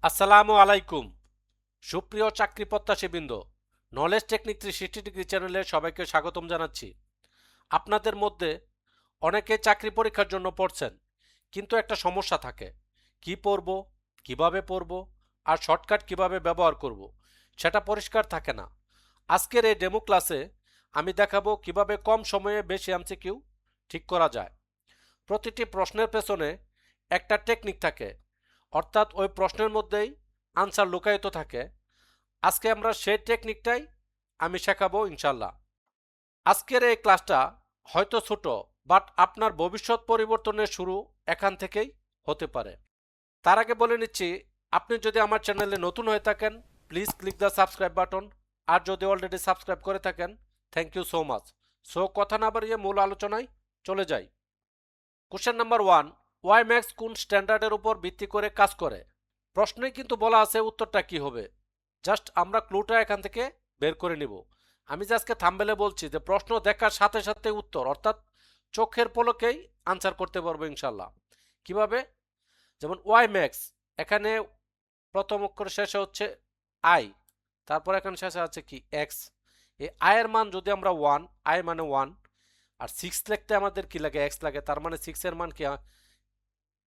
আসসালামু আলাইকুম সুপ্রিয় চাকরি প্রত্যাশীবৃন্দ, নলেজ টেকনিক 360 ডিগ্রি চ্যানেলে সবাইকে স্বাগতম জানাচ্ছি। আপনাদের মধ্যে অনেকে চাকরি পরীক্ষার জন্য পড়ছেন, কিন্তু একটা সমস্যা থাকে, কি পড়ব, কিভাবে পড়ব, আর শর্টকাট কিভাবে ব্যবহার করব সেটা পরিষ্কার থাকে না। আজকের এই ডেমো ক্লাসে আমি দেখাবো কিভাবে কম সময়ে বেশি এমসিকিউ ঠিক করা যায়। প্রতিটি প্রশ্নের পেছনে একটা টেকনিক থাকে, অর্থাৎ ওই প্রশ্নের মধ্যেই আনসার লুকায়িত থাকে। আজকে আমরা সেই টেকনিকটাই আমি শেখাবো ইনশাল্লাহ। আজকের এই ক্লাসটা হয়তো ছোট, বাট আপনার ভবিষ্যৎ পরিবর্তনের শুরু এখান থেকেই হতে পারে। তার আগে বলে নিচ্ছি, আপনি যদি আমার চ্যানেলে নতুন হয়ে থাকেন, please click the subscribe button. আর যদি অলরেডি সাবস্ক্রাইব করে থাকেন, thank you so much. So কথা না বাড়িয়ে মূল আলোচনায় চলে যাই। কোশ্চেন নাম্বার 1, ওয়াই ম্যাক্স কোন স্ট্যান্ডার্ডের উপর ভিত্তি করে কাজ করে? প্রশ্নে কিন্তু বলা আছে উত্তরটা কি হবে, জাস্ট আমরা ক্লুটা এখান থেকে বের করে নিব। আমি যে আজকে থাম্বনেলে বলছি যে প্রশ্ন দেখার সাথে সাথে উত্তর, অর্থাৎ চোখের পলকেই আনসার করতে পারবো ইনশাল্লাহ। কিভাবে? যেমন ওয়াই ম্যাক্স, এখানে প্রথম অক্ষর শেষে হচ্ছে আই, তারপর এখানে শেষে আছে কি এক্স। এই আয়ের মান যদি আমরা 1, আই মানে 1, আর 6 লিখতে আমাদের কি লাগে, এক্স লাগে, তার মানে 6 এর মান কি,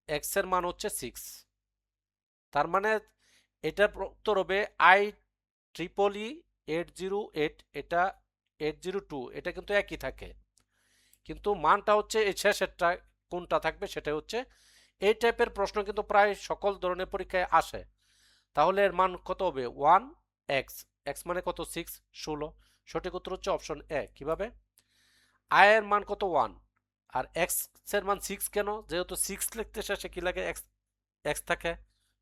এক্স এর মান হচ্ছে 6। তার মানে এটার উত্তর হবে আই ট্রিপল ই 808, এটা 802, এটা কিন্তু একই থাকে, কিন্তু মানটা হচ্ছে এই শেষেরটা কোনটা থাকবে সেটাই হচ্ছে। এই টাইপের প্রশ্ন কিন্তু প্রায় সকল ধরনের পরীক্ষায় আসে। তাহলে এর মান কত হবে? 1 এক্স, এক্স মানে কত? 6, 16। সঠিক উত্তর হচ্ছে অপশন এ। কিভাবে? আই এর মান কত? 1, আর এক্স এর মান 6 কেন? যেহেতু 6 লিখতে শেষে কি লাগে, এক্স এক্স থাকে,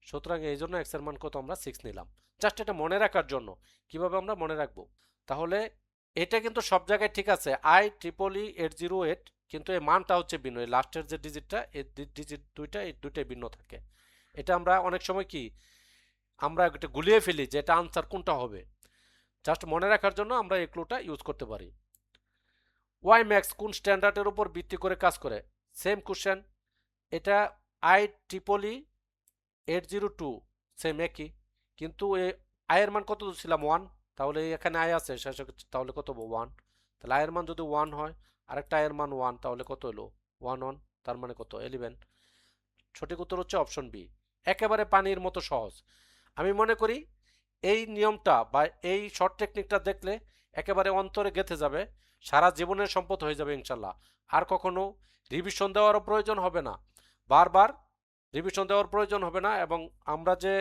সুতরাং এই জন্য এক্স এর মান কত আমরা 6 নিলাম। জাস্ট এটা মনে রাখার জন্য। কিভাবে আমরা মনে রাখবো? তাহলে এটা কিন্তু সব জায়গায় ঠিক আছে, আই ট্রিপল ই 808, কিন্তু এই মানটা হচ্ছে ভিন্ন। এই লাস্টের যে ডিজিটটা, এই ডিজিট দুইটা, এই দুইটাই ভিন্ন থাকে। এটা আমরা অনেক সময় কি আমরা এটা গুলিয়ে ফেলি যে এটা আনসার কোনটা হবে। জাস্ট মনে রাখার জন্য আমরা এই ক্লুটা ইউজ করতে পারি। ওয়াই ম্যাক্স কোন স্ট্যান্ডার্ডের উপর ভিত্তি করে কাজ করে? সেম কোশ্চেন, এটা আই ট্রিপল ই 802, সেম একই, কিন্তু আয়ের মান কত ছিলাম? 1, তাহলে এখানে আয় আছে শেষে, তাহলে কত হবে? 1। তাহলে আয়ের মান যদি 1 হয়, আরেকটা আয়ের মান 1, তাহলে কত হলো? 1 1, তার মানে কত? 11। সঠিক উত্তর হচ্ছে অপশন বি। একেবারে পানির মতো সহজ। আমি মনে করি এই নিয়মটা বা এই শর্ট টেকনিকটা দেখলে একেবারে অন্তরে গেঁথে যাবে, সারা জীবনের সম্পদ হয়ে যাবে ইনশাল্লাহ। আর কখনো রিভিশন দেওয়ারও প্রয়োজন হবে না, বারবার রিভিশন দেওয়ার প্রয়োজন হবে না। এবং আমরা যে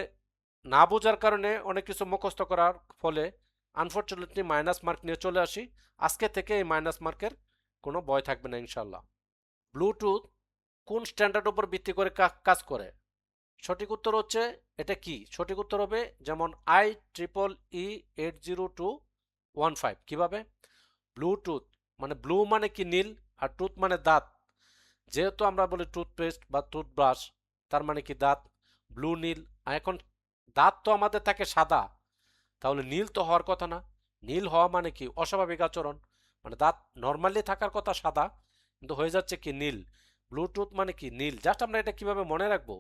না বোঝার কারণে অনেক কিছু মুখস্থ করার ফলে আনফর্চুনেটলি মাইনাস মার্ক নিয়ে চলে আসি, আজকে থেকে এই মাইনাস মার্কের কোনো ভয় থাকবে না ইনশাল্লাহ। ব্লুটুথ কোন স্ট্যান্ডার্ড উপর ভিত্তি করে কাজ করে? সঠিক উত্তর হচ্ছে এটা কি? সঠিক উত্তর হবে যেমন আই ট্রিপল ই 80215। কিভাবে? ব্লুটুথ মানে ব্লু মানে কি নীল, আর টুথ মানে দাঁত। যেহেতু আমরা বলি টুথপেস্ট বা টুথব্রাশ, তার মানে কি দাঁত, ব্লু নীল। আর এখন দাঁত তো আমাদের থাকে সাদা, তাহলে নীল তো হওয়ার কথা না। নীল হওয়া মানে কি? অস্বাভাবিক আচরণ। মানে দাঁত নর্মালি থাকার কথা সাদা, কিন্তু হয়ে যাচ্ছে কি নীল। ব্লুটুথ মানে কি নীল। জাস্ট আমরা এটা কিভাবে মনে রাখবো?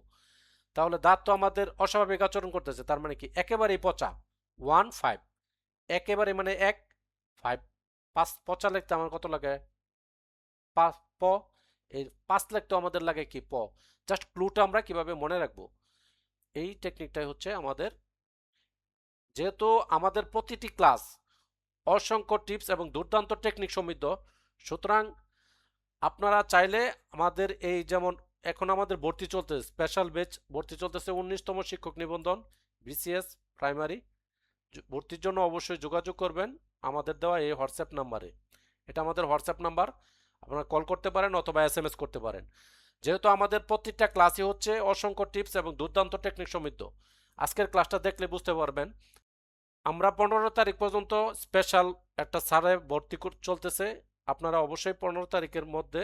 তাহলে দাঁত তো আমাদের অস্বাভাবিক আচরণ করতেছে, তার মানে কি একেবারেই পচা। 15, একেবারে মানে 1, 5, 5 পচা লিখতে আমার কত লাগে? 5 প, এই 5 লিখতে আমাদের লাগে কি? প। জাস্ট ক্লুটা আমরা কিভাবে মনে রাখবো, এই টেকনিকটাই হচ্ছে আমাদের। যেহেতু আমাদের প্রতিটি ক্লাস অসংখ্য টিপস এবং দুর্দান্ত টেকনিক সমৃদ্ধ, সুতরাং আপনারা চাইলে আমাদের এই যেমন এখন আমাদের ভর্তি চলতেছে, স্পেশাল ব্যাচ ভর্তি চলতেছে, 19তম শিক্ষক নিবন্ধন বিসিএস প্রাইমারি। ভর্তির জন্য অবশ্যই যোগাযোগ করবেন আমাদের দেওয়া এই হোয়াটসঅ্যাপ নাম্বারে। এটা আমাদের হোয়াটসঅ্যাপ নাম্বার, আপনারা কল করতে পারেন অথবা এসএমএস করতে পারেন। যেহেতু আমাদের প্রত্যেকটা ক্লাসই হচ্ছে অসংখ্য টিপস এবং দুর্দান্ত টেকনিক সমৃদ্ধ, আজকের ক্লাসটা দেখলে বুঝতে পারবেন। আমরা 15 তারিখ পর্যন্ত স্পেশাল একটা স্যারে ভর্তি চলতেছে। আপনারা অবশ্যই 15 তারিখের মধ্যে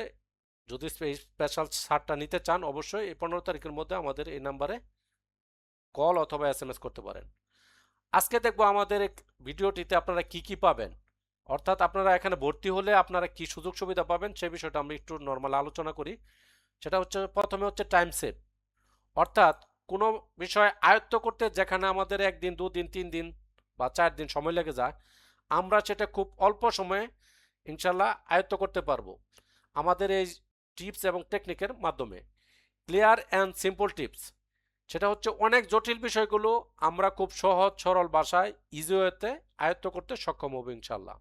যদি এই স্পেশাল ছাড়টা নিতে চান, অবশ্যই এই 15 তারিখের মধ্যে আমাদের এই নাম্বারে কল অথবা এসএমএস করতে পারেন। আজকে দেখবো আমাদের ভিডিওটিতে আপনারা কি কি পাবেন, অর্থাৎ আপনারা এখানে ভর্তি হলে আপনারা কি সুযোগ সুবিধা পাবেন সেই বিষয়টা আমরা একটু নর্মাল আলোচনা করি। সেটা হচ্ছে প্রথমে হচ্ছে টাইম সেভ, অর্থাৎ কোনো বিষয় আয়ত্ত করতে যেখানে আমাদের 1 দিন 2 দিন 3 দিন বা 4 দিন সময় লেগে যায়, আমরা সেটা খুব অল্প সময়ে ইনশাল্লাহ আয়ত্ত করতে পারবো আমাদের এই টিপস এবং টেকনিকের মাধ্যমে। ক্লিয়ার অ্যান্ড সিম্পল টিপস, সেটা হচ্ছে অনেক জটিল বিষয়গুলো আমরা খুব সহজ সরল ভাষায় ইজি ওয়েতে আয়ত্ত করতে সক্ষম হব ইনশাল্লাহ।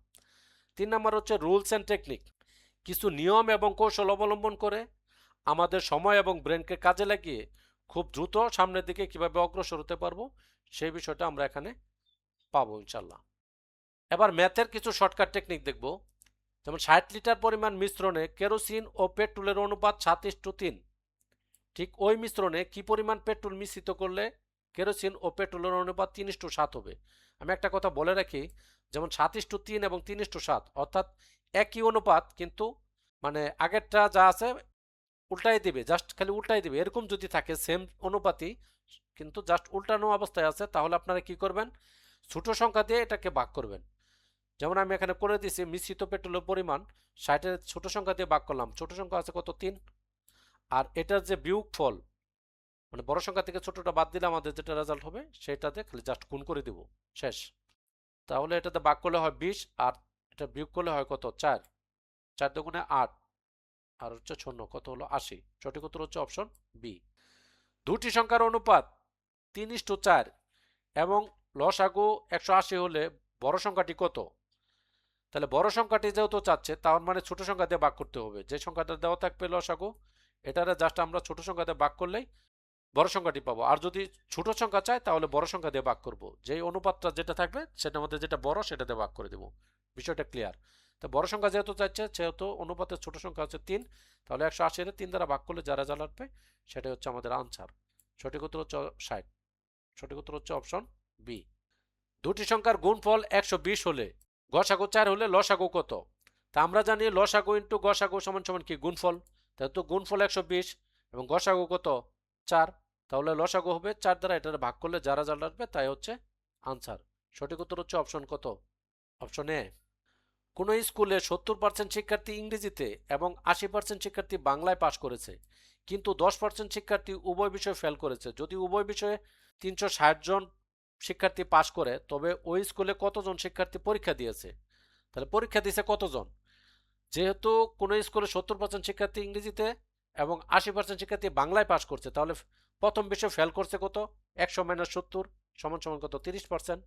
3 নম্বর হচ্ছে রুলস অ্যান্ড টেকনিক, কিছু নিয়ম এবং কৌশল অবলম্বন করে আমাদের সময় এবং ব্রেনকে কাজে লাগিয়ে খুব দ্রুত সামনের দিকে কিভাবে অগ্রসর হতে পারবো সেই বিষয়টা আমরা এখানে পাবো ইনশাল্লাহ। এবার ম্যাথের কিছু শর্টকাট টেকনিক দেখব। যেমন 60 লিটার পরিমাণ মিশ্রণে কেরোসিন ও পেট্রোলের অনুপাত 7:3, ঠিক ওই মিশ্রণে কি পরিমাণ পেট্রোল মিশ্রিত করলে কেরোসিন ও পেট্রোলের অনুপাত 3:7 হবে। আমি একটা কথা বলে রাখি, যেমন 7:3 এবং 3:7 অর্থাৎ একই অনুপাত, কিন্তু মানে আগেরটা যা আছে উল্টাই দিবে, জাস্ট খালি উল্টাই দিবে। এরকম যদি থাকে সেম অনুপাতই কিন্তু জাস্ট উল্টানো অবস্থায় আছে, তাহলে আপনারা কি করবেন, ছোট সংখ্যা দিয়ে এটাকে ভাগ করবেন। যেমন আমি এখানে করে দিছি মিশ্রিত পেট্রোলের পরিমাণ 60-এর ছোট সংখ্যা দিয়ে ভাগ করলাম, ছোট সংখ্যা আছে কত 3, আর এটার যে বিয়োগফল মানে বড় সংখ্যা থেকে ছোটটা বাদ দিলে আমাদের যেটা রেজাল্ট হবে সেটাতে খালি জাস্ট গুণ করে দিব, শেষ। তাহলে এটাতে ভাগ করলে হয় 20 আর এটা বিয়োগ করলে হয় কত 4, 4 দুগুণে 8 আর হচ্ছে শূন্য, কত হলো 80। সঠিক উত্তর হচ্ছে অপশন বি। দুটি সংখ্যার অনুপাত 3:4 এবং লসাগু 180 হলে বড় সংখ্যাটি কত? তাহলে বড় সংখ্যাটি যেহেতু চাচ্ছে তার মানে ছোট সংখ্যা দিয়ে ভাগ করতে হবে। যে সংখ্যাটা দেওয়া থাকবে লসাগু, এটারে জাস্ট আমরা ছোট সংখ্যা দিয়ে ভাগ করলেই বড় সংখ্যাটি পাবো। আর যদি ছোট সংখ্যা চাই তাহলে বড় সংখ্যা দিয়ে ভাগ করব, যেই অনুপাতটা যেটা থাকবে সেটার মধ্যে যেটা বড় সেটা দিয়ে ভাগ করে দেবো। বিষয়টা ক্লিয়ার? তো বড় সংখ্যা যেহেতু চাইছে সেহেতু অনুপাতের ছোট সংখ্যা হচ্ছে 3, তাহলে 180-এর 3 দ্বারা ভাগ করলে যারা রেজাল্ট আসবে সেটাই হচ্ছে আমাদের আনসার। সঠিক উত্তর হচ্ছে 60। সঠিক উত্তর হচ্ছে অপশন বি। দুটি সংখ্যার গুণফল 120 হলে গসাগু 4 হলে লসাগু কত? তা আমরা জানি লসাগু ইন্টু গসাগু সমান সমান কি গুণফল, যেহেতু গুণফল 120 এবং গসাগু কত 4, তাহলে লসাগু হবে 4 দ্বারা এটা ভাগ করলে যারা রেজাল্ট আসবে তাই হচ্ছে আনসার। সঠিক উত্তর হচ্ছে অপশন কত, অপশন এ। কোনো স্কুলে 70% শিক্ষার্থী ইংরেজিতে এবং 80% শিক্ষার্থী বাংলায় পাশ করেছে, কিন্তু 10% শিক্ষার্থী উভয় বিষয়ে ফেল করেছে। যদি উভয় বিষয়ে 360 জন শিক্ষার্থী পাশ করে তবে ওই স্কুলে কতজন শিক্ষার্থী পরীক্ষা দিয়েছে? তাহলে পরীক্ষা দিয়েছে কতজন? যেহেতু কোনো স্কুলে 70% শিক্ষার্থী ইংরেজিতে এবং 80% শিক্ষার্থী বাংলায় পাশ করছে, তাহলে প্রথম বিষয় ফেল করছে কত 100 - 70 সমান সমান কত 30%।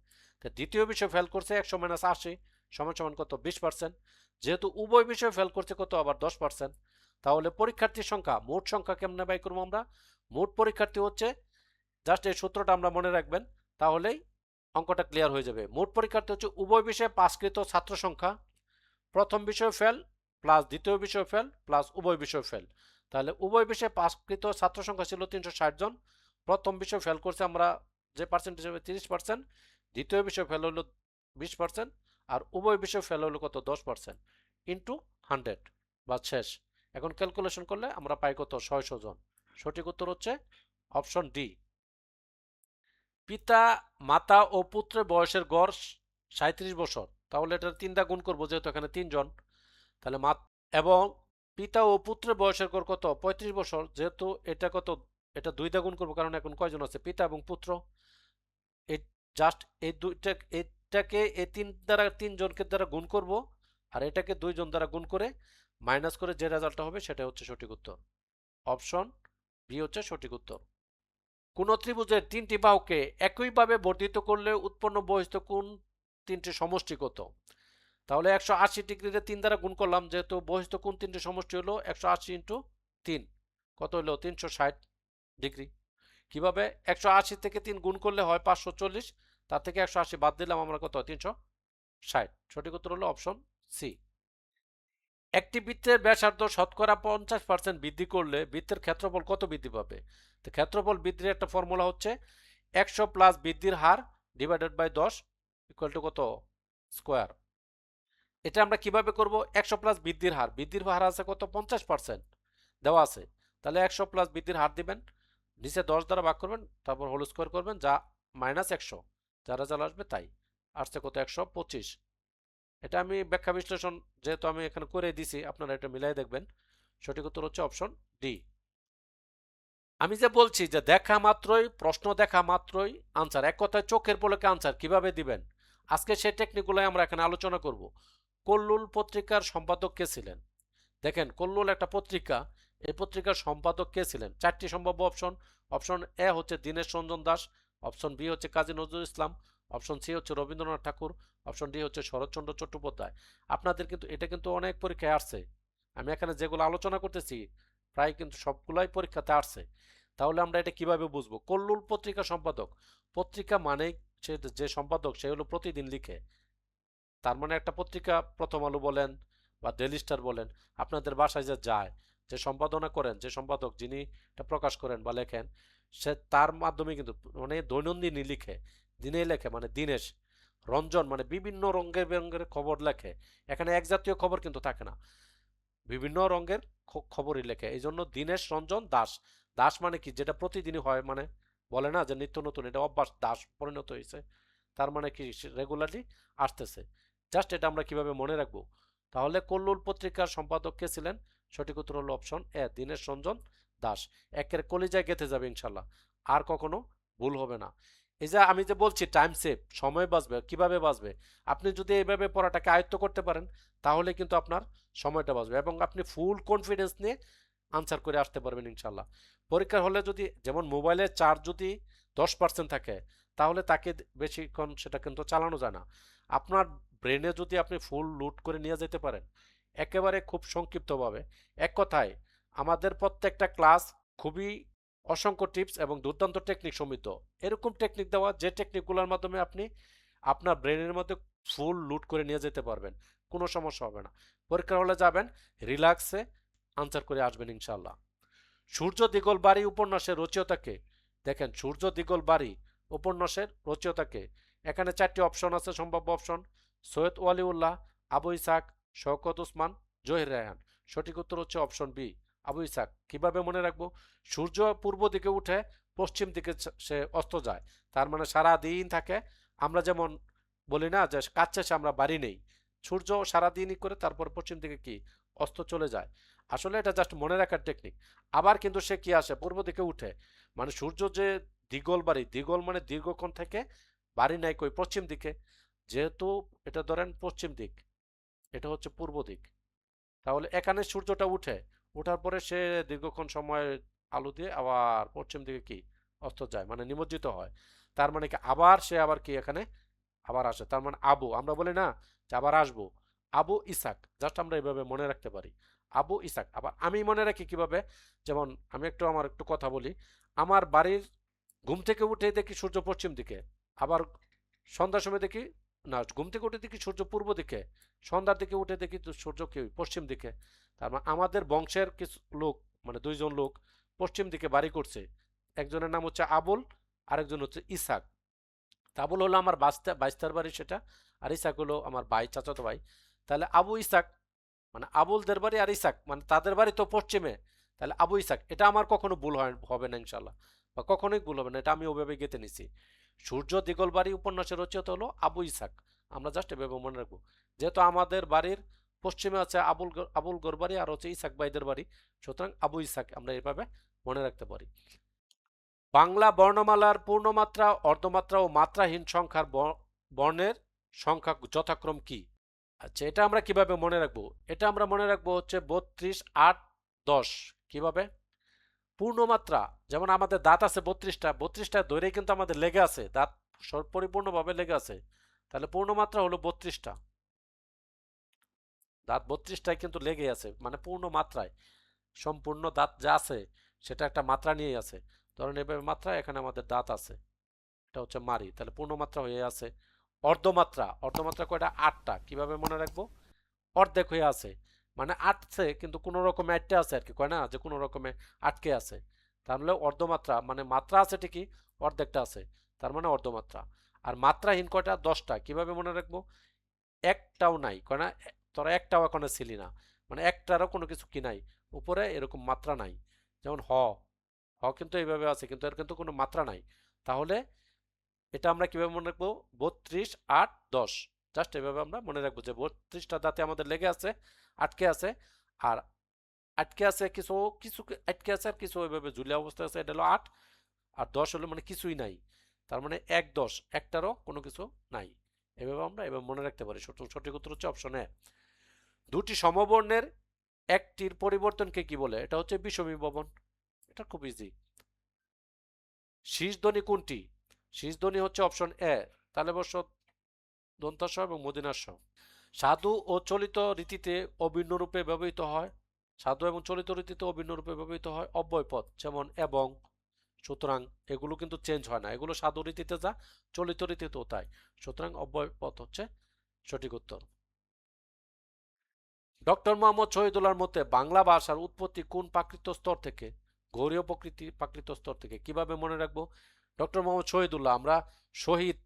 দ্বিতীয় বিষয় ফেল করছে 100 - 80 সমান সমান কত 20%। যেহেতু উভয় বিষয় ফেল করছে কত আবার 10%, তাহলে পরীক্ষার্থীর সংখ্যা মোট সংখ্যা কেমনে বাই করবো আমরা? মোট পরীক্ষার্থী হচ্ছে, জাস্ট এই সূত্রটা আমরা মনে রাখবেন তাহলেই অঙ্কটা ক্লিয়ার হয়ে যাবে। মোট পরীক্ষার্থী হচ্ছে উভয় বিষয়ে পাশকৃত ছাত্র সংখ্যা, প্রথম বিষয় ফেল প্লাস দ্বিতীয় বিষয় ফেল প্লাস উভয় বিষয় ফেল। তাহলে উভয় বিষয়ে পাশকৃত ছাত্র সংখ্যা ছিল 360 জন, প্রথম বিষয় ফেল করছে আমরা যে পার্সেন্টেজ হবে 30%, দ্বিতীয় বিষয় ফেল হলো 20% আর উভয় বিষয় ফেল হলো কত 10% ইন্টু 100 বা শেষ। এখন ক্যালকুলেশন করলে আমরা পাই কত 600 জন। সঠিক উত্তর হচ্ছে অপশন ডি। পিতা মাতা ও পুত্রের বয়সের গড় 37 বছর, তাহলে এটা 3 দা গুণ করবো যেহেতু এখানে 3 জন, তাহলে এবং পিতা ও পুত্রের বয়সের গড় কত 35 বছর, যেহেতু এটা কত এটা 2 দা গুণ করবো কারণ এখন কয়জন আছে পিতা এবং পুত্র। এই জাস্ট এই দুইটা এটাকে এই 3 দ্বারা 3 জনকে দ্বারা গুণ করব আর এটাকে 2 জন দ্বারা গুণ করে মাইনাস করে যে রেজাল্টটা হবে সেটা হচ্ছে সঠিক উত্তর। অপশন বি হচ্ছে সঠিক উত্তর। কোন ত্রিভুজের 3টি বাহুকে একইভাবে বর্ধিত করলে উৎপন্ন বহিস্থ কোণ 3টি সমষ্টি কত? তাহলে 180 ডিগ্রিতে 3 দ্বারা গুণ করলাম, যেহেতু বহিস্থ কোণ 3টি সমষ্টি হলো 180 ইন্টু 3 কত হলো 360 ডিগ্রি। কিভাবে? 180 থেকে 3 গুণ করলে হয় 540, তার থেকে 180 বাদ দিলাম আমরা কত 360। সঠিক উত্তর হলো অপশন সি। একটি বৃত্তের ব্যাসার্ধ শতকরা 50% বৃদ্ধি করলে বৃত্তের ক্ষেত্রফল কত বৃদ্ধি পাবে? তো ক্ষেত্রফল বৃদ্ধির একটা ফর্মুলা হচ্ছে 100 প্লাস বৃদ্ধির হার ডিভাইডেড বাই 10 ইকুয়াল টু কত স্কোয়ার। এটা আমরা কিভাবে করব? 100 প্লাস বৃদ্ধির হার আছে কত 50% দেওয়া আছে, তাহলে 100 প্লাস বৃদ্ধির হার দিবেন, নিচে 10 দ্বারা ভাগ করবেন, তারপর হোল স্কোয়ার করবেন, যা মাইনাস 100 যা রেজাল্ট আসবে তাই আসছে কত 125। এটা আমি ব্যাখ্যা বিশ্লেষণ যেহেতু আমি এখানে করে দিছি আপনারা এটা মিলাই দেখবেন। সঠিক উত্তর হচ্ছে অপশন ডি। আমি যে বলছি যে দেখা মাত্রই প্রশ্ন দেখা মাত্রই আনসার, এক কথায় চোখের পলকে আনসার কিভাবে দিবেন, আজকে সেই টেকনিকগুলোই আমরা এখানে আলোচনা করব। কল্লোল পত্রিকার সম্পাদক কে ছিলেন? দেখেন, কল্লোল একটা পত্রিকা, এই পত্রিকার সম্পাদক কে ছিলেন? চারটি সম্ভাব্য অপশন। অপশন এ হচ্ছে দীনেশ রঞ্জন দাস, অপশন বি হচ্ছে কাজী নজরুল ইসলাম, অপশন সি হচ্ছে রবীন্দ্রনাথ ঠাকুর, অপশন ডি হচ্ছে শরৎচন্দ্র চট্টোপাধ্যায়। আপনাদের কিন্তু এটা কিন্তু অনেক পরীক্ষায় আসছে, আমি এখানে যেগুলো আলোচনা করতেছি প্রায় কিন্তু সবগুলাই পরীক্ষাতে আসছে। তাহলে আমরা এটা কিভাবে বুঝবো? কল্লোল পত্রিকা সম্পাদক, পত্রিকা মানেই সে যে সম্পাদক সে হলো প্রতিদিন লিখে। তার মানে একটা পত্রিকা প্রথম আলো বলেন বা ডেইলি স্টার বলেন, আপনাদের বাসায় যে যায়, যে সম্পাদনা করেন, যে সম্পাদক যিনি এটা প্রকাশ করেন বা লেখেন, সে তার মাধ্যমে কিন্তু মানে দৈনন্দিনই লিখে, দিনে লেখে, মানে দিনেশ রঞ্জন মানে বিভিন্ন রঙের বেরঙের খবর লেখে। এখানে এক জাতীয় খবর কিন্তু থাকে না, বিভিন্ন রঙের খবরই লেখে, এই জন্য দীনেশ রঞ্জন দাস। দাস মানে কি, যেটা প্রতিদিনই হয়, মানে বলে না যে নিত্য নতুন, এটা অভ্যাস, দাস পরিণত হয়েছে, তার মানে কি রেগুলারলি আসতেছে। জাস্ট এটা আমরা কিভাবে মনে রাখবো? তাহলে কল্লোল পত্রিকার সম্পাদক কে ছিলেন? সঠিক উত্তর হলো অপশন এ, দীনেশ রঞ্জন দাস। একের কলিজায় গেঁথে যাবে ইনশাল্লাহ, আর কখনো ভুল হবে না। এই যে আমি যে বলছি টাইম সেভ, সময় বাঁচবে, কিভাবে বাঁচবে? আপনি যদি এইভাবে পড়াটাকে আয়ত্ত করতে পারেন তাহলে কিন্তু আপনার সময়টা বাঁচবে এবং আপনি ফুল কনফিডেন্স নিয়ে আনসার করে আসতে পারবেন ইনশাল্লাহ। পরীক্ষার হলে যদি যেমন মোবাইলের চার্জ যদি 10% থাকে তাহলে তাকে বেশিক্ষণ সেটা কিন্তু চালানো যায় না। আপনার ব্রেনে যদি আপনি ফুল লোড করে নিয়ে যেতে পারেন একেবারে খুব সংক্ষিপ্তভাবে, এক কথায় আমাদের প্রত্যেকটা ক্লাস খুবই অসংখ্য টিপস এবং দুর্দান্ত টেকনিক সমৃদ্ধ। এরকম টেকনিক দেওয়া যে টেকনিকগুলোর মাধ্যমে আপনি আপনার ব্রেনের মধ্যে ফুল লোড করে নিয়ে যেতে পারবেন, কোনো সমস্যা হবে না। পরীক্ষার হলে যাবেন রিল্যাক্সে, আনসার করে আসবেন ইনশাল্লাহ। সূর্য দিগল বাড়ি উপন্যাসের রচয়িতাকে? দেখেন, সূর্য দিগল বাড়ি উপন্যাসের রচয়িতাকে? এখানে চারটি অপশন আছে, সম্ভাব্য অপশন: সৈয়দ ওয়ালিউল্লাহ, আবু ইসাক, শওকত ওসমান, জহির রায়হান। সঠিক উত্তর হচ্ছে অপশন বি, আবু ইসাক। কিভাবে মনে রাখবো? সূর্য পূর্ব দিকে উঠে পশ্চিম দিকে সে অস্ত যায়, তার মানে সারা দিন থাকে। আমরা যেমন বলি না যে কাজ শেষে আমরা বাড়ি নেই, সূর্য সারাদিনই করে তারপর পশ্চিম দিকে কি অস্ত চলে যায়। আসলে এটা জাস্ট মনে রাখার টেকনিক। আবার কিন্তু সে কি আসে পূর্ব দিকে উঠে, মানে সূর্য যে দিগল বাড়ি, দিগল মানে দীর্ঘক্ষণ থেকে বাড়ি নাই কই পশ্চিম দিকে, যেহেতু এটা ধরেন পশ্চিম দিক, এটা হচ্ছে পূর্ব দিক, তাহলে এখানে সূর্যটা উঠে, ওঠার পরে সে দীর্ঘক্ষণ সময় আলো দিয়ে আবার পশ্চিম দিকে কি অস্ত যায়, মানে নিমজ্জিত হয়। তার মানে কি আবার সে আবার কি এখানে আবার আসে, তার মানে আবু, আমরা বলি না যে আবার আসবো, আবু ইসাক। জাস্ট আমরা এইভাবে মনে রাখতে পারি, আবু ইসাক। আবার আমি মনে রাখি কিভাবে? যেমন আমি আমার একটু কথা বলি। আমার বাড়ির ঘুম থেকে উঠে দেখি সূর্য পশ্চিম দিকে, আবার সন্ধ্যার সময় দেখি, না ঘুম থেকে উঠে দেখি সূর্য পূর্ব দিকে, সন্ধ্যার দিকে উঠে দেখি তো সূর্য কি পশ্চিম দিকে। তার মানে আমাদের বংশের কিছু লোক, মানে দুইজন লোক পশ্চিম দিকে বাড়ি করছে, একজনের নাম হচ্ছে আবুল, আরেকজন হচ্ছে ইসাক। আবুল হলো আমার বাইস্তার বাড়ি সেটা, আর ইসাক হলো আমার ভাই, চাচাতো ভাই। তাহলে আবু ইসাক মানে আবুলদের বাড়ি, আর ইসাক মানে তাদের বাড়ি তো পশ্চিমে, তাহলে আবু ইসাক। এটা আমার কখনো ভুল হবে না ইনশাল্লাহ, বা কখনোই ভুল হবে না, এটা আমি ওভাবে গেঁথে নিছি। সূর্য দিগল বাড়ি উপন্যাসের রচয়িতা হলো আবু ইসাক। আমরা জাস্ট এভাবে মনে রাখবো, যেহেতু আমাদের বাড়ির পশ্চিমে আছে আবুল গর বাড়ি আর হচ্ছে ইসাক ভাইদের বাড়ি, সুতরাং আবু ইসাক আমরা এভাবে মনে রাখতে পারি। বাংলা বর্ণমালার পূর্ণমাত্রা, অর্ধমাত্রা ও মাত্রাহীন সংখ্যার বর্ণের সংখ্যা যথাক্রম কি? আচ্ছা, এটা আমরা কিভাবে মনে রাখবো? এটা আমরা মনে রাখবো হচ্ছে 32, 8, 10। কিভাবে? পূর্ণমাত্রা, যেমন আমাদের দাঁত আছে 32টা, 32টা ধরেই কিন্তু আমাদের লেগে আছে, দাঁত পরিপূর্ণভাবে লেগে আছে, তাহলে পূর্ণমাত্রা হলো 32টা। দাঁত 32টায় কিন্তু লেগে আছে, মানে পূর্ণ মাত্রায় সম্পূর্ণ দাঁত যা আছে সেটা একটা মাত্রা নিয়েই আছে। ধরেন এভাবে মাত্রা, এখানে আমাদের দাঁত আছে, এটা হচ্ছে মারি, তাহলে পূর্ণমাত্রা হয়ে আছে। অর্ধমাত্রা, অর্ধমাত্রা কয়টা? 8টা। কিভাবে মনে রাখবো? অর্ধেক হয়ে আছে, মানে আটছে কিন্তু কোনো রকমে আটটে আছে আর কি, কয় না যে কোনো রকমে আটকে আছে, তাহলে অর্ধমাত্রা মানে মাত্রা আছে ঠিকই, অর্ধেকটা আছে, তার মানে অর্ধমাত্রা। আর মাত্রাহীন কয়টা? 10টা। কিভাবে মনে রাখবো? একটাও নাই, কয় না তোরা একটাও এখনো ছিলি না, মানে একটারও কোনো কিছু কি নাই উপরে, এরকম মাত্রা নাই। যেমন হ, হ কিন্তু এইভাবে আছে কিন্তু এর কিন্তু কোনো মাত্রা নাই। তাহলে এটা আমরা কিভাবে মনে রাখবো? 32, 8, 10। জাস্ট এভাবে আমরা মনে রাখবো যে 32টা দাঁতে আমাদের লেগে আছে, আটকে আছে। আর আটকে আছে, কিছু কিছু আটকে আছে আর কিছু ওইভাবে ঝুলে অবস্থায় আছে, এটা হলো 8। আর 10 হলো মানে কিছুই নাই, তার মানে 1 10, একটারও কোনো কিছু নাই। এভাবে আমরা এভাবে মনে রাখতে পারি। সঠিক উত্তর হচ্ছে অপশন এ। দুটি সমবর্ণের একটির পরিবর্তনকে কি বলে? এটা হচ্ছে বিষমীভবন। এটা খুব ইজি। শীষ ধ্বনি কোনটি? শীষ ধ্বনি হচ্ছে অপশন এ, তালব্য দন্তাস এবং মূর্ধন্য ষ। সাধু ও চলিত রীতিতে অভিন্ন রূপে ব্যবহৃত হয়। সাধু এবং চলিত রীতিতে অভিন্ন রূপে ব্যবহৃত হয় অব্যয় পদ, যেমন এবং, সুতরাং। এগুলো কিন্তু চেঞ্জ হয় না, এগুলো সাধু রীতিতে যা, চলিত রীতিতেও তাই। সুতরাং অব্যয় পদ হচ্ছে সঠিক উত্তর। ডক্টর মোহাম্মদ শহীদুল্লাহর মতে বাংলা ভাষার উৎপত্তি কোন প্রাকৃত স্তর থেকে? গৌরীয় প্রকৃতি প্রাকৃত স্তর থেকে। কিভাবে মনে রাখবো? ডক্টর মোহাম্মদ শহীদুল্লাহ, আমরা শহীদ,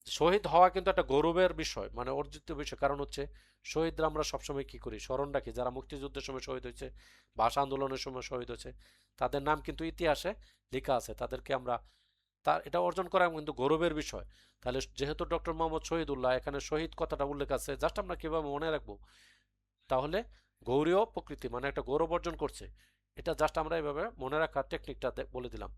শহীদ হওয়া কিন্তু একটা গৌরবের বিষয়, মানে অর্জিত বিষয়। কারণ হচ্ছে শহীদরা আমরা সবসময় কি করি? স্মরণ রাখি। যারা মুক্তিযুদ্ধের সময় শহীদ হয়েছে, ভাষা আন্দোলনের সময় শহীদ হয়েছে, তাদের নাম কিন্তু ইতিহাসে লেখা আছে। তাদেরকে আমরা, তার এটা অর্জন করা কিন্তু গৌরবের বিষয়। তাহলে যেহেতু ডক্টর মোহাম্মদ শহীদুল্লাহ, এখানে শহীদ কথাটা উল্লেখ আছে, জাস্ট আমরা কিভাবে মনে রাখবো? তাহলে গৌরীয় প্রকৃতি মানে একটা গৌরব অর্জন করছে, এটা জাস্ট আমরা এভাবে মনে রাখার টেকনিকটা বলে দিলাম।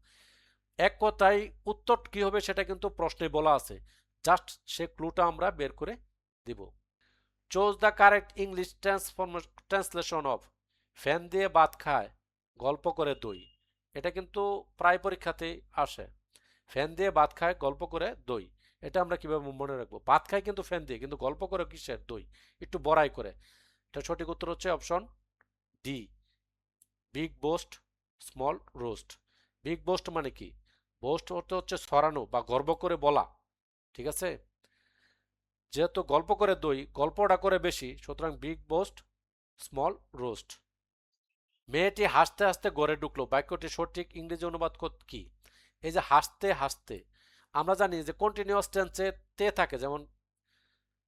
এক কথায় উত্তর কি হবে সেটা কিন্তু প্রশ্নে বলা আছে, জাস্ট সে ক্লুটা আমরা বের করে দিব। Choose the correct English translation of fan দিয়ে ভাত খায় গল্প করে দই। এটা কিন্তু প্রায় পরীক্ষাতেই আসে। ফ্যান দিয়ে ভাত খায় গল্প করে দই, এটা আমরা কিভাবে মনে রাখবো? ভাত খায় কিন্তু ফ্যান দিয়ে, কিন্তু গল্প করে কিসের? দই, একটু বড়াই করে। এটা সঠিক উত্তর হচ্ছে option D, big boast small roast. Big boast মানে কি? বোস্ট অর্থ হচ্ছে ছড়ানো বা গর্ব করে বলা, ঠিক আছে? যেহেতু গল্প করে দই, গল্পটা করে বেশি, সুতরাং বিগ বোস্ট স্মল রোস্ট। মেয়েটি হাসতে হাসতে ঘরে ঢুকলো, বাক্যটি সঠিক ইংরেজি অনুবাদ কি? এই যে হাসতে হাসতে, আমরা জানি যে কন্টিনিউয়াস টেন্সে তে থাকে, যেমন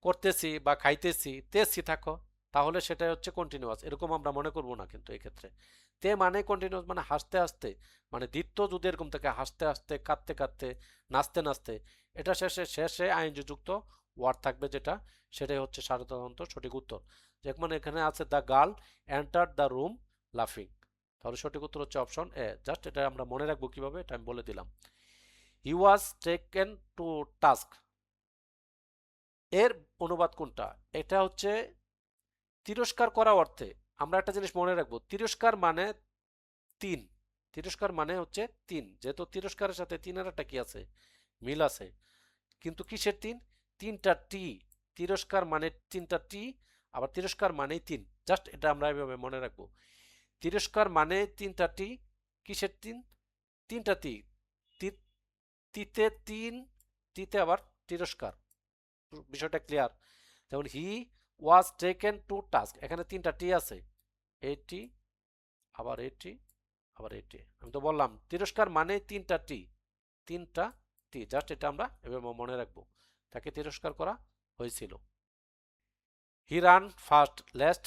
করতেছি বা খাইতেছি, তেছি থাকো, তাহলে সেটাই হচ্ছে কন্টিনিউয়াস, এরকম আমরা মনে করব না। কিন্তু এক্ষেত্রে তে মানে কন্টিনিউয়াস, মানে হাসতে হাসতে, মানে দ্বিতীয় যদি এরকম থাকে হাসতে হাসতে, কাঁদতে কাঁদতে, নাচতে নাচতে, এটা শেষে শেষে আইনজি যুক্ত ওয়ার্ড থাকবে, যেটা সেটাই হচ্ছে সাধারণত সঠিক উত্তর। যেমন এখানে আছে the girl enter the room লাফিং, তাহলে সঠিক উত্তর হচ্ছে অপশন এ। জাস্ট এটা আমরা মনে রাখবো কিভাবে, এটা আমি বলে দিলাম। হি ওয়াজ টেকেন টু টাস্ক, এর অনুবাদ কোনটা? এটা হচ্ছে তিরস্কার করা অর্থে। আমরা একটা জিনিস মনে রাখবো, তিরস্কার মানে 3, তিরস্কার মানে হচ্ছে 3, যেহেতু তিরস্কারের সাথে তিনের একটা কি আছে? মিল আছে। কিন্তু কিসের 3? 3টা টি। তিরস্কার মানে 3টা টি, আবার তিরস্কার মানেই 3। জাস্ট এটা আমরা এভাবে মনে রাখবো। তিরস্কার মানে 3টা টি, কিসের 3? 3টা টি, তিতে 3, টিতে আবার তিরস্কার। বিষয়টা ক্লিয়ার? যেমন হি ওয়াজ টেকেন টু টাস্ক, এখানে 3টা টি আছে, এটি আবার এটি আবার এটি। আমি তো বললাম তিরস্কার মানে 3টা টি, 3টা টি। জাস্ট এটা আমরা এভাবে মনে রাখবো, তাকে তিরস্কার করা হয়েছিল। He run fast lest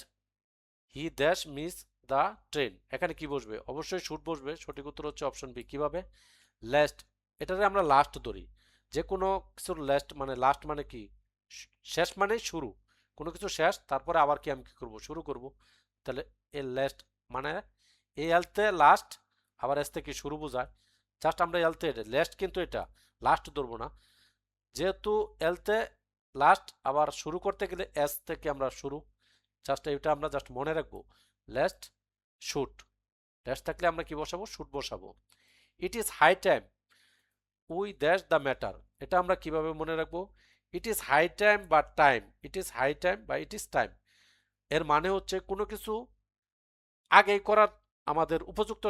he dash miss the train, এখানে কি বসবে? অবশ্যই শুট বসবে। সঠিক উত্তর হচ্ছে অপশন বি। কিভাবে? লেস্ট, এটারে আমরা লাস্ট ধরি। যে কোনো কিছুর লাস্ট মানে, লাস্ট মানে কি? শেষ মানে শুরু, কোনো কিছু শেষ, তারপরে আবার কি আমি কি করব? শুরু করব। তাহলে এ লাস্ট মানে এ এলতে লাস্ট, আবার এস থেকে শুরু বোঝায়। জাস্ট আমরা এলতে লাস্ট, কিন্তু এটা লাস্ট ধরবো না, যেহেতু এলতে লাস্ট, আবার শুরু করতে গেলে এস থেকে আমরা শুরু। জাস্ট এটা আমরা জাস্ট মনে রাখবো, লাস্ট শুট। লাস্ট থাকলে আমরা কি বসাবো? শুট বসাবো। It is high time we dash the matter, এটা আমরা কিভাবে মনে রাখবো? ইট ইজ হাই টাইম বা time, it is high time বা ইট ইজ টাইম। এর মানে হচ্ছে কোনো কিছু আগেই করার, আমাদের উপযুক্ত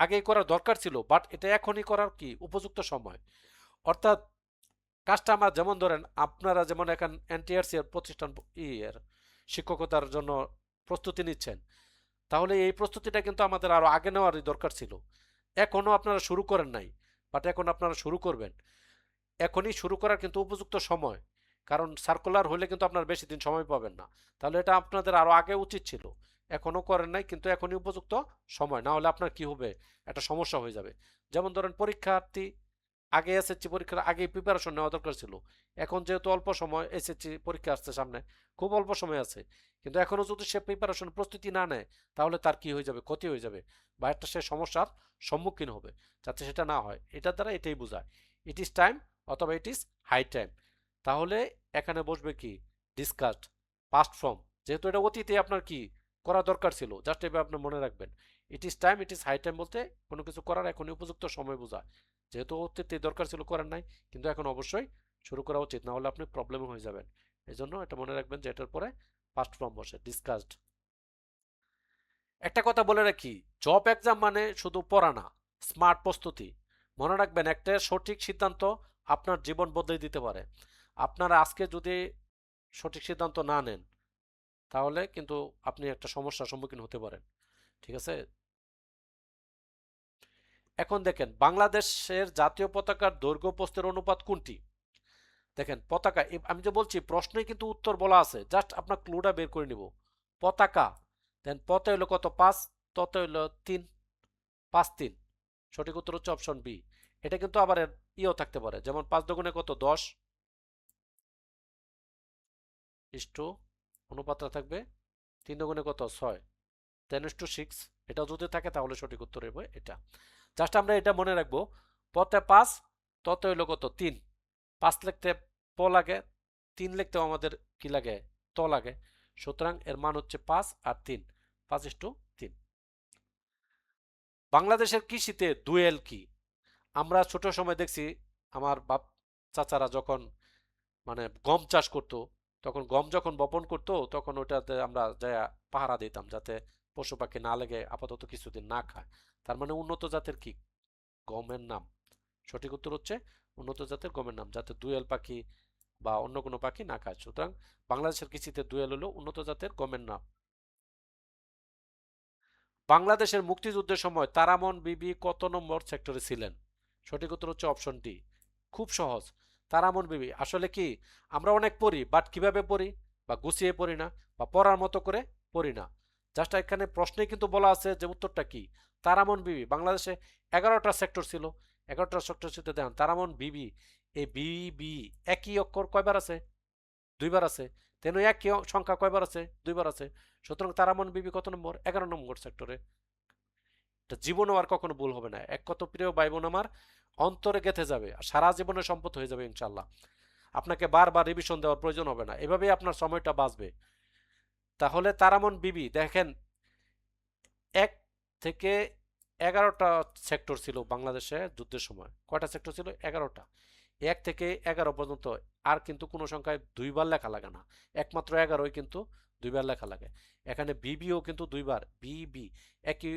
আগেই করার দরকার ছিল, বাট এটা এখনই করার কি উপযুক্ত সময়। অর্থাৎ কাজটা আমার, যেমন ধরেন আপনারা যেমন এখন এনটিআরসি এর প্রতিষ্ঠান এর শিক্ষকতার জন্য প্রস্তুতি নিচ্ছেন, তাহলে এই প্রস্তুতিটা কিন্তু আমাদের আরো আগে নেওয়ারই দরকার ছিল। এখনো আপনারা শুরু করেন নাই, বাট এখন আপনারা শুরু করবেন। এখনই শুরু করার কিন্তু উপযুক্ত সময়, কারণ সার্কুলার হলে কিন্তু আপনার বেশি দিন সময় পাবেন না। তাহলে এটা আপনাদের আরো আগে উচিত ছিল, এখনো করেন নাই, কিন্তু এখনই উপযুক্ত সময়, না হলে আপনার কি হবে? একটা সমস্যা হয়ে যাবে। যেমন ধরেন পরীক্ষার্থী আগে এসএসসি পরীক্ষার আগে প্রিপারেশন নেওয়া দরকার ছিল। এখন যেহেতু অল্প সময় এসএসসি পরীক্ষা আসছে সামনে, খুব অল্প সময় আছে, কিন্তু এখনও যদি সে প্রিপারেশন প্রস্তুতি না নেয় তাহলে তার কি হয়ে যাবে, ক্ষতি হয়ে যাবে, বা একটা সে সমস্যার সম্মুখীন হবে। যাতে সেটা না হয় এটার দ্বারা এটাই বোঝায়, ইট ইজ টাইম অথবা ইট ইজ হাই টাইম। তাহলে এখানে বসবে কি, ডিসকাসড, পাস্ট ফর্ম, যেহেতু এটা অতীতে আপনার কি করা দরকার ছিল, জাস্ট এভাবে আপনি মনে রাখবেন। It is time, it is high time বলতে কোনো কিছু করার এখনই উপযুক্ত সময় বোঝায়। যেহেতু অতীতে দরকার ছিল, করেন নাই, কিন্তু এখন অবশ্যই শুরু করা উচিত, না হলে আপনি প্রবলেমে হয়ে যাবেন। এই জন্য এটা মনে রাখবেন যে এটার পরে পাস্ট ফর্ম বসে, ডিসকাসড। একটা কথা বলে রাখি, জব এক্সাম মানে শুধু পড়া না, স্মার্ট প্রস্তুতি। মনে রাখবেন একটা সঠিক সিদ্ধান্ত আপনার জীবন বদলে দিতে পারে। আপনারা আজকে যদি সঠিক সিদ্ধান্ত না নেন তাহলে কিন্তু আপনি একটা সমস্যার সম্মুখীন হতে পারেন। ঠিক আছে। এখন দেখেন বাংলাদেশের জাতীয় পতাকার দৈর্ঘ্য প্রস্থের অনুপাত কোনটি? দেখেন পতাকা, আমি যে বলছি প্রশ্নে কিন্তু উত্তর বলা আছে, জাস্ট আপনার ক্লুটা বের করে নিব। পতাকা, দেন পতে হইলো কত, 5, ততে হইলো 3, 5 3, সঠিক উত্তর হচ্ছে অপশন বি। এটা কিন্তু আবার ইও থাকতে পারে, যেমন 5 দুগুণে কত, 10, ইস্টু অনুপাতটা থাকবে 3 দুগুণে কত, 6, 10:6। এটা যদি থাকে তাহলে সঠিক উত্তর হবে এটা। জাস্ট আমরা এটা মনে রাখবো, পতে 5, ততে হইলো কত, 3, 5 লিখতে প লাগে, 3 লিখতেও আমাদের কি লাগে, ত লাগে। সুতরাং এর মান হচ্ছে 5 আর 3, 5:3। বাংলাদেশের কৃষিতে দুয়েল কি? আমরা ছোট সময় দেখছি আমার বাপ চাচারা যখন মানে গম চাষ করতো, তখন গম যখন বপন করতো তখন ওটাতে আমরা যায় পাহারা দিতাম যাতে পশু পাখি না লেগে আপাতত কিছুদিন না খায়। তার মানে উন্নত জাতের কি গমের নাম, সঠিক উত্তর হচ্ছে উন্নত জাতের গমের নাম, যাতে দুয়েল পাখি বা অন্য কোনো পাখি না খায়। সুতরাং বাংলাদেশের কৃষিতে দুয়েল হলো উন্নত জাতের গমের নাম। বাংলাদেশের মুক্তিযুদ্ধের সময় তারামন বিবি কত নম্বর সেক্টরে ছিলেন? সঠিক উত্তর হচ্ছে অপশন ডি। খুব সহজ, তারামন বিবি আসলে কি, আমরা অনেক পড়ি বাট কিভাবে পড়ি, বা গুছিয়ে পড়ি না, বা পড়ার মতো করে পড়ি না। জাস্ট এখানে প্রশ্নে কিন্তু বলা আছে যে উত্তরটা কি, তারামন বিবি। বাংলাদেশে 11টা সেক্টর ছিল, 11টা সেক্টর ছিল, দেখেন তারামন বিবি, এই বিবি একই অক্ষর কয়বার আছে, দুইবার আছে। তেন একই সংখ্যা কয়বার আছে, দুইবার আছে। সুতরাং তারামন বিবি কত নম্বর, 11 নম্বর সেক্টরে। এটা জীবনেও আর কখনো ভুল হবে না। এক কত প্রিয় ভাই বোন আমার, অন্তরে গেঁথে যাবে আর সারা জীবনের সম্পদ হয়ে যাবে ইনশাল্লাহ। আপনাকে বারবার রিভিশন দেওয়ার প্রয়োজন হবে না, এভাবেই আপনার সময়টা বাঁচবে। তাহলে তারামন বিবি দেখেন, 1 থেকে 11টা সেক্টর ছিল বাংলাদেশে যুদ্ধের সময়। কয়টা সেক্টর ছিল, 11টা। 1 থেকে 11 পর্যন্ত আর কিন্তু কোনো সংখ্যায় দুইবার লেখা লাগে না, একমাত্র 11ই কিন্তু দুইবার লেখা লাগে। এখানে বিবিও কিন্তু দুইবার, বিবি একই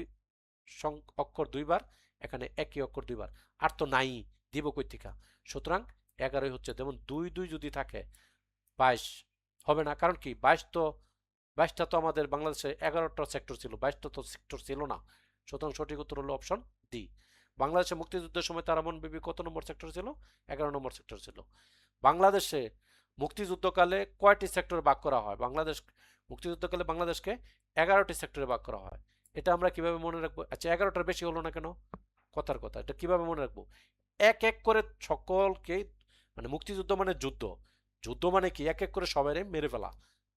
অক্ষর দুইবার, এখানে একই অক্ষর দুইবার, আর তো নাই, দিব কই থেকে। সুতরাং 11ই হচ্ছে, যেমন 2 2 যদি থাকে 22 হবে না, কারণ কি 22টা তো আমাদের বাংলাদেশে 11টা সেক্টর ছিল, 22টা তো সেক্টর ছিল না। সুতরাং সঠিক উত্তর হলো অপশন ডি। বাংলাদেশে মুক্তিযুদ্ধের সময় তারামন বিবি কত নম্বর সেক্টর ছিল, 11 নম্বর সেক্টর ছিল। বাংলাদেশে মুক্তিযুদ্ধকালে কয়টি সেক্টরে ভাগ করা হয়? মুক্তিযুদ্ধকালে বাংলাদেশকে 11টি সেক্টরে ভাগ করা হয়। এটা আমরা কিভাবে মনে রাখবো? আচ্ছা 11টার বেশি হলো না কেন, কথার কথা, এটা কিভাবে মনে রাখবো? এক এক করে সকলকে, মানে মুক্তিযুদ্ধ মানে যুদ্ধ, যুদ্ধ মানে কি এক এক করে সবাই মেরে ফেলা,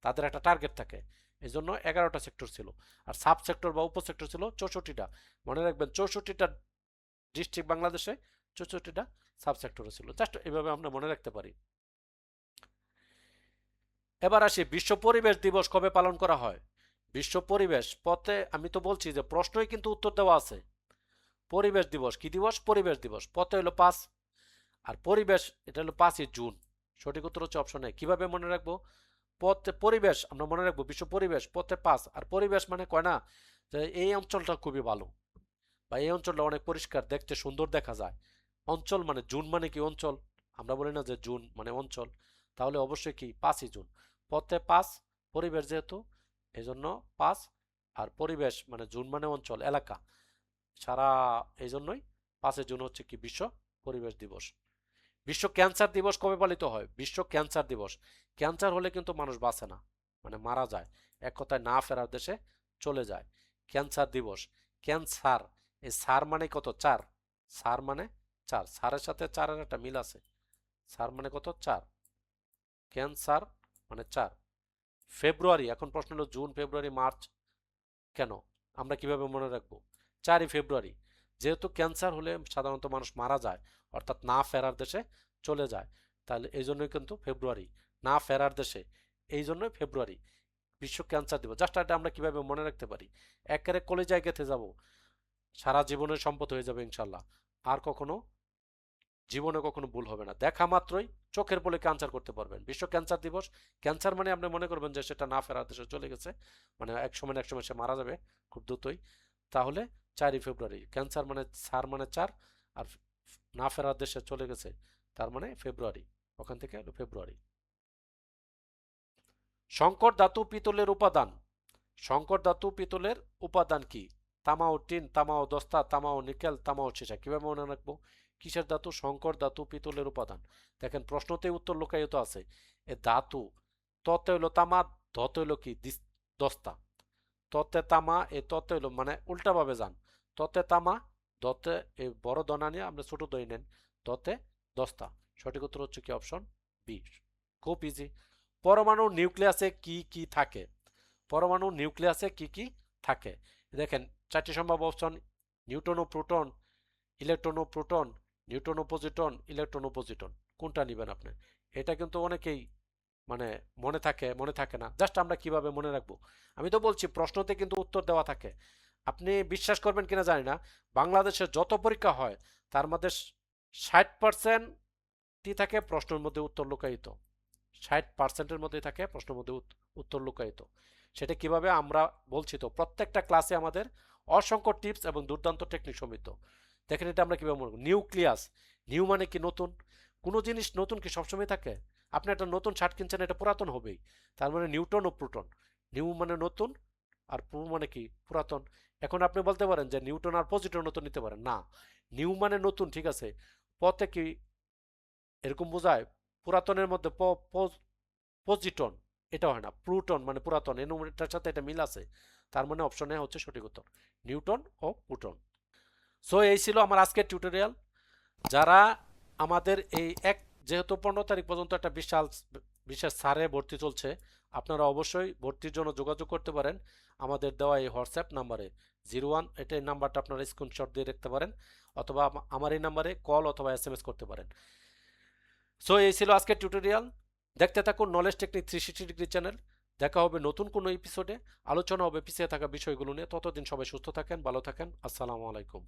তাদের একটা টার্গেট থাকে। এই জন্য 11টা সেক্টর ছিল। আর সাব সেক্টর বা উপসেক্টর ছিল 64টা। মনে রাখবেন 64টা ডিস্ট্রিক্ট বাংলাদেশে, 64টা সাব সেক্টরও ছিল। জাস্ট এভাবে আমরা মনে রাখতে পারি। এবার আসি, বিশ্ব পরিবেশ দিবস কবে পালন করা হয়? বিশ্ব পরিবেশ পথে আমি তো বলছি যে প্রশ্নই কিন্তু উত্তর দেওয়া আছে। পরিবেশ দিবস কি দিবস, পরিবেশ দিবস, পথে হলো 5, আর পরিবেশ এটা হলো 5ই জুন। সঠিক উত্তর হচ্ছে অপশন এ। কিভাবে মনে রাখবো, পথে পরিবেশ আমরা মনে রাখবো বিশ্ব পরিবেশ, পথে 5, আর পরিবেশ মানে কয় না যে এই অঞ্চলটা খুবই ভালো, বা এই অঞ্চলটা অনেক পরিষ্কার, দেখতে সুন্দর দেখা যায়। অঞ্চল মানে জুন মানে কি অঞ্চল, আমরা বলি না যে জুন মানে অঞ্চল। তাহলে অবশ্যই কি 5ই জুন। পথে 5, পরিবেশ যেহেতু এই জন্য 5, আর পরিবেশ মানে জুন মানে অঞ্চল এলাকা সারা, এই জন্যই 5ই জুন হচ্ছে কি বিশ্ব পরিবেশ দিবস। বিশ্ব ক্যান্সার দিবস কবে পালিত হয়? বিশ্ব ক্যান্সার দিবস, ক্যান্সার হলে কিন্তু মানুষ বাঁচে না, মানে মারা যায়, এক কথায় না ফেরার দেশে চলে যায়। ক্যান্সার দিবস, ক্যান্সার, এই সার মানে কত, 4, সার মানে 4, সারের সাথে 4-এর একটা মিল আছে। সার মানে কত? 4। ক্যান্সার মানে 4। ফেব্রুয়ারি, এখন প্রশ্ন হলো জুন, ফেব্রুয়ারি, মার্চ, কেন? আমরা কিভাবে মনে রাখবো? 4ই ফেব্রুয়ারি। যেহেতু ক্যান্সার হলে সাধারণত মানুষ মারা যায়, অর্থাৎ না ফেরার দেশে চলে যায়, তাহলে এই জন্যই কিন্তু ফেব্রুয়ারি, না ফেরার দেশে, এই জন্যই ফেব্রুয়ারি বিশ্ব ক্যান্সার দিবস। জাস্ট এটা আমরা কিভাবে মনে রাখতে পারি? একেবারে কলেজায় গেঁথে যাব, সারা জীবনের সম্পদ হয়ে যাবে ইনশাল্লাহ। আর কখনো জীবনে কখনো ভুল হবে না। দেখা মাত্রই চোখের বলে ক্যান্সার করতে পারবেন। বিশ্ব ক্যান্সার দিবস। ক্যান্সার মানে আপনি মনে করবেন যে সেটা না ফেরার দেশে চলে গেছে, মানে এক সময় না এক সময় সে মারা যাবে খুব দ্রুতই। তাহলে 4ই ফেব্রুয়ারি। ক্যান্সার মানে সার মানে 4, আর না ফেরার দেশে চলে গেছে তার মানে ফেব্রুয়ারি, ওখান থেকে হলো ফেব্রুয়ারি। সংকর ধাতু পিতলের উপাদান। সংকর ধাতু পিতলের উপাদান কি? তামা ও টিন, তামা ও দস্তা, তামা ও নিকেল, তামা ও সীসা। কিভাবে মনে রাখবো? কিসের ধাতু? সংকর ধাতু পিতলের উপাদান। দেখেন প্রশ্নতেই উত্তর লুকায়িত আছে। এ ধাতু, ততে হইলো তামা, ধতে হইলো কি? দস্তা। ততে তামা, এ ততে হইলো মানে উল্টাভাবে যান। ততে তামা, দতে, এই বড় দনা নিয়ে আপনি ছোট দই নেন, দতে দস্তা। সঠিক উত্তর হচ্ছে কি? Option B. খুব ইজি। পরমাণুর নিউক্লিয়াসে কি কি থাকে? পরমাণুর নিউক্লিয়াসে কি কি থাকে? দেখেন 4টি সম্ভাব্য অপশন: নিউট্রন ও প্রোটন, ইলেকট্রন ও প্রোটন, নিউট্রন ও পজিট্রন, ইলেকট্রন ও পজিট্রন। কোনটা নেবেন আপনি? এটা কিন্তু অনেকেই মানে মনে থাকে না। জাস্ট আমরা কিভাবে মনে রাখবো? আমি তো বলছি প্রশ্নতে কিন্তু উত্তর দেওয়া থাকে। আপনি বিশ্বাস করবেন কিনা জানি না, বাংলাদেশে যত পরীক্ষা হয় তার মধ্যে 60%ই থাকে প্রশ্নের মধ্যে উত্তর লুকায়িত। 60%-এর মধ্যেই থাকে প্রশ্নের মধ্যে উত্তর লুকায়িত। সেটা কিভাবে আমরা বলছি তো, প্রত্যেকটা ক্লাসে আমাদের অসংখ্য টিপস এবং দুর্দান্ত টেকনিক সমৃদ্ধ। দেখেন এটা আমরা কিভাবে মনে করি। নিউক্লিয়াস, নিউ মানে কি? নতুন। কোনো জিনিস নতুন কি সবসময় থাকে? আপনি একটা নতুন শার্ট কিনছেন, এটা পুরাতন হবেই। তার মানে নিউটন ও প্রোটন। নিউ মানে নতুন, আর প্রো মানে কি? পুরাতন। এখন আপনি বলতে পারেন যে নিউটন আর পজিটন নতুন নিতে পারেন না। নিউ মানে নতুন, ঠিক আছে। পথে কি এরকম বোঝায়? পুরাতনের মধ্যে পজিটন, এটা হয় না। প্রুটন মানে পুরাতন, এটার সাথে এটা মিল আছে। তার মানে অপশন এ হচ্ছে সঠিক উত্তর, নিউটন ও প্রোটন। সো এই ছিল আমার আজকের টিউটোরিয়াল। যারা আমাদের এই যেহেতু 15 তারিখ পর্যন্ত একটা বিশেষ সারে ভর্তি চলছে, আপনারা অবশ্যই ভর্তির জন্য যোগাযোগ করতে পারেন আমাদের দেওয়া এই হোয়াটসঅ্যাপ নাম্বারে 01, এটা এই নাম্বারটা আপনারা স্ক্রিনশট দিয়ে রাখতে পারেন, অথবা আমার এই নাম্বারে কল অথবা SMS করতে পারেন। সো এই ছিল আজকের টিউটোরিয়াল। দেখতে থাকুন নলেজ টেকনিক 360 ডিগ্রি চ্যানেল। দেখা হবে নতুন কোনো এপিসোডে। আলোচনা হবে পিছিয়ে থাকা বিষয়গুলো নিয়ে। ততদিন সবাই সুস্থ থাকেন, ভালো থাকেন। আসসালামু আলাইকুম।